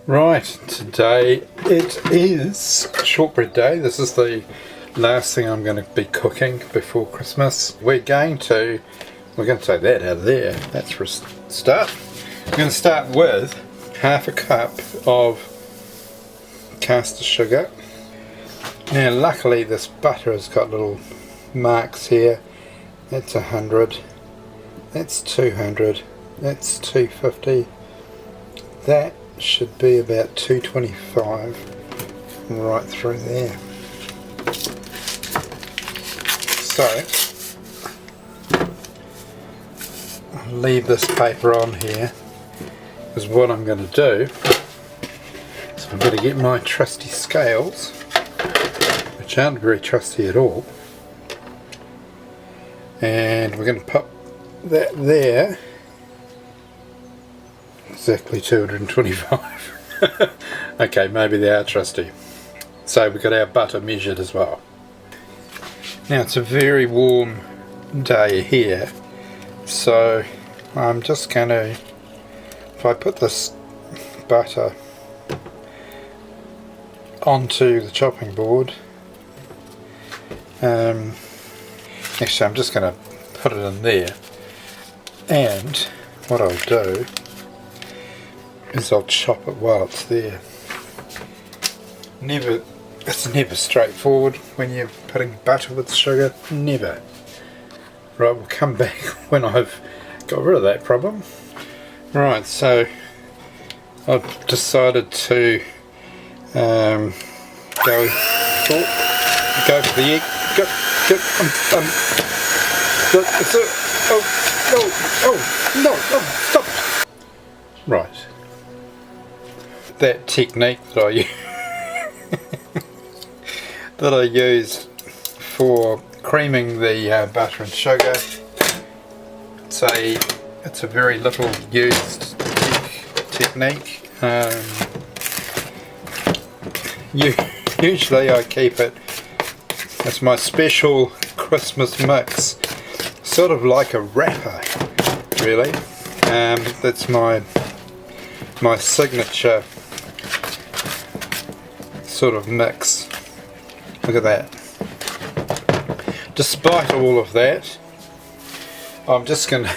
Right, today it is shortbread day. This is the last thing I'm going to be cooking before Christmas. We're going to take that out of there. That's for a start. We're going to start with half a cup of castor sugar. Now luckily this butter has got little marks here. That's 100, that's 200, that's 250, that should be about 225 right through there. So I'll leave this paper on here because what I'm going to do is I'm going to get my trusty scales, which aren't very trusty at all, and we're going to pop that there. Exactly 225. Okay, maybe they are trusty. So we've got our butter measured as well. Now it's a very warm day here, so I'm just going to, if I put this butter onto the chopping board, actually I'm just going to put it in there, and what I'll do is I'll chop it while it's there. It's never straightforward when you're putting butter with sugar, never. Right, we'll come back when I've got rid of that problem. Right, so I've decided to go for the egg. No, stop. Right. That technique that I used for creaming the butter and sugar, it's a very little used technique. Usually I keep it as my special Christmas mix, sort of like a wrapper, really. That's my signature sort of mix. Look at that. Despite all of that, I'm just going to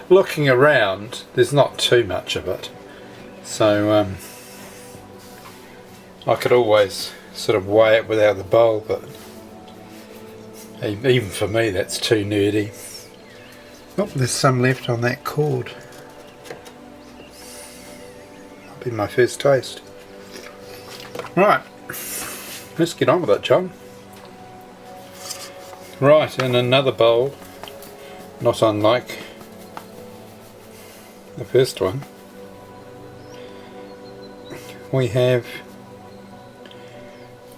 looking around, there's not too much of it, so I could always sort of weigh it without the bowl, but even for me that's too nerdy. Oh, there's some left on that cord. That'll be my first taste. Right, let's get on with it, John. Right, in another bowl, not unlike the first one, we have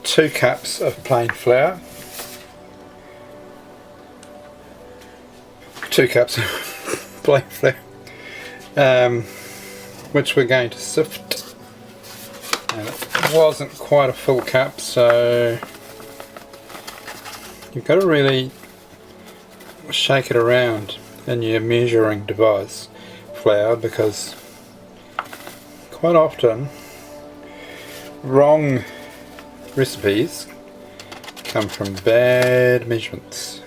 2 cups of plain flour, 2 cups of plain flour, which we're going to sift. And it wasn't quite a full cup, so you've got to really shake it around in your measuring device, flour, because quite often wrong recipes come from bad measurements.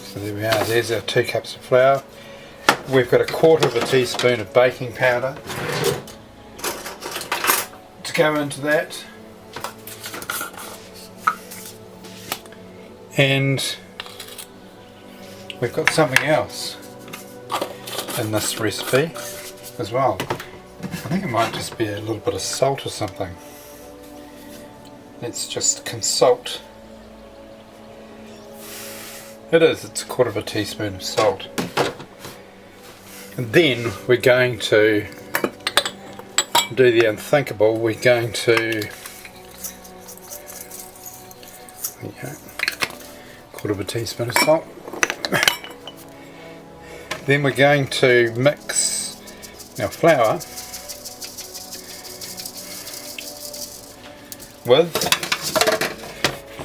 So there we are, there's our 2 cups of flour. We've got 1/4 teaspoon of baking powder to go into that, and we've got something else in this recipe as well. I think it might just be a little bit of salt or something. Let's just consult. It's 1/4 teaspoon of salt. And then we're going to do the unthinkable. We're going to 1/4 teaspoon of salt. Then we're going to mix our flour with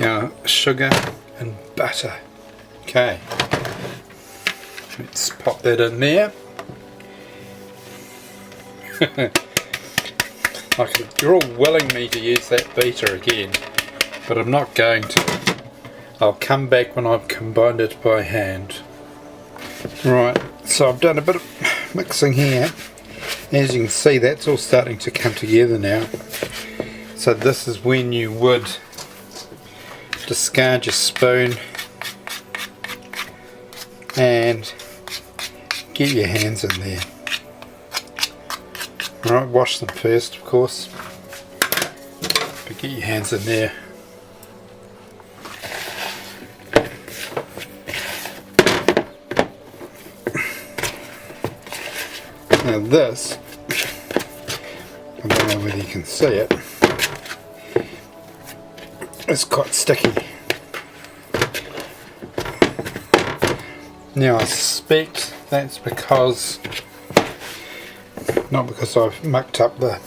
our sugar and butter. Okay, let's pop that in there. You're all willing me to use that beater again, but I'm not going to. I'll come back when I've combined it by hand. Right, so I've done a bit of mixing here. As you can see, that's all starting to come together now. So this is when you would discard your spoon and get your hands in there. Right, wash them first, of course, but get your hands in there. Now this, I don't know whether you can see it, it's quite sticky. Now I suspect that's because, not because I've mucked up the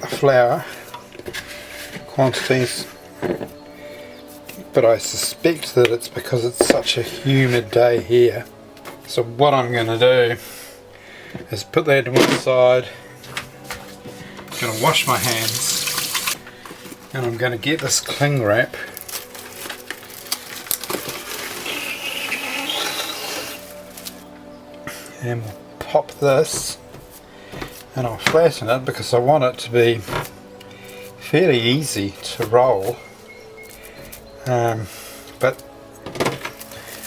flour quantities, but I suspect that it's because it's such a humid day here. So what I'm going to do is put that to one side. I'm going to wash my hands, and I'm going to get this cling wrap and we'll pop this, and I'll flatten it because I want it to be fairly easy to roll, but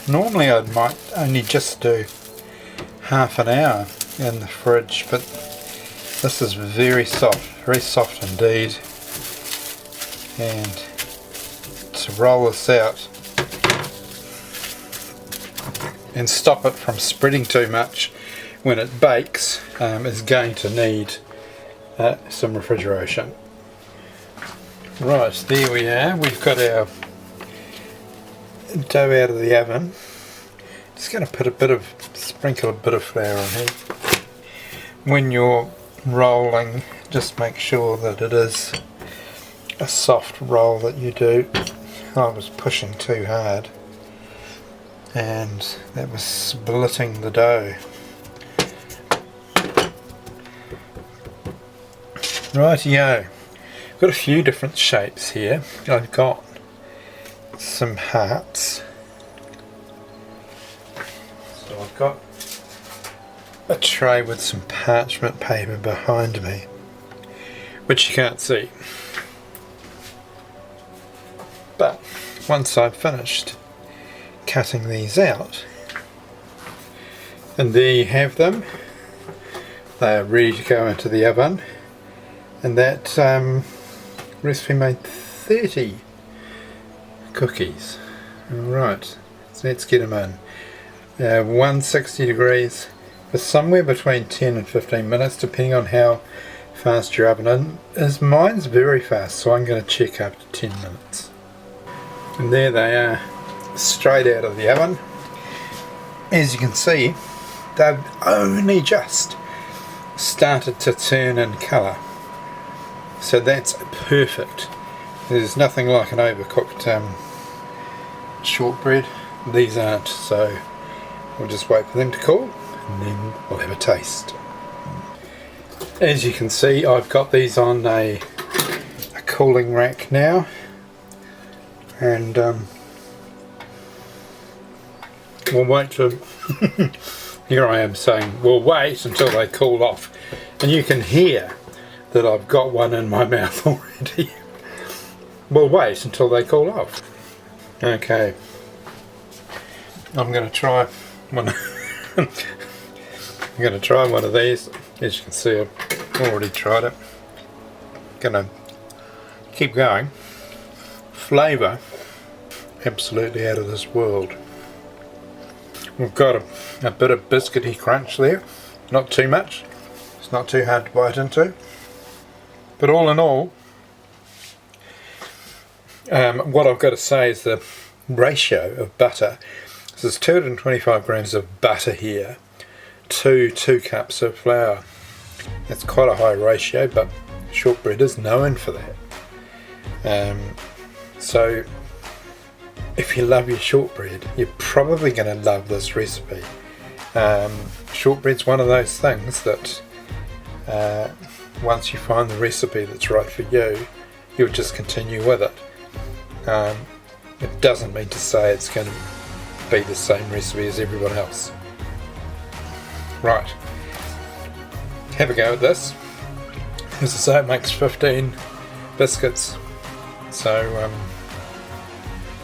normally I might only just do half an hour in the fridge, but this is very soft indeed, and to roll this out and stop it from spreading too much when it bakes is going to need some refrigeration. Right, there we are. We've got our dough out of the oven. Just going to sprinkle a bit of flour on here. When you're rolling, just make sure that it is a soft roll that you do. I was pushing too hard, and that was splitting the dough. Rightio, I've got a few different shapes here. I've got some hearts. So I've got a tray with some parchment paper behind me, which you can't see. But once I've finished cutting these out, and there you have them. They are ready to go into the oven, and that recipe made 30 cookies. Alright, so let's get them in. 160 degrees for somewhere between 10 and 15 minutes, depending on how fast your oven is. Mine's very fast, so I'm going to check up to 10 minutes. And there they are, straight out of the oven. As you can see, they've only just started to turn in colour, so that's perfect. There's nothing like an overcooked shortbread. These aren't, so we'll just wait for them to cool and then we'll have a taste. As you can see, I've got these on a cooling rack now, and we'll wait for here I am saying we'll wait until they cool off, and you can hear that I've got one in my mouth already. We'll wait until they cool off. Okay, I'm going to try one. I'm going to try one of these. As you can see, I've already tried it. Going to keep going. Flavour, absolutely out of this world. We've got a bit of biscuity crunch there, not too much. It's not too hard to bite into. But all in all, what I've got to say is the ratio of butter. So there's 225 grams of butter here to 2 cups of flour. That's quite a high ratio, but shortbread is known for that. So if you love your shortbread, you're probably going to love this recipe. Shortbread's one of those things that once you find the recipe that's right for you, you'll just continue with it. It doesn't mean to say it's going to be the same recipe as everyone else. Right, have a go at this. As I say, it makes 15 biscuits, so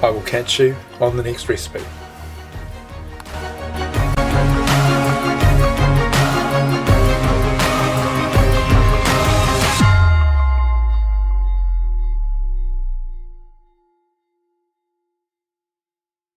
I will catch you on the next recipe.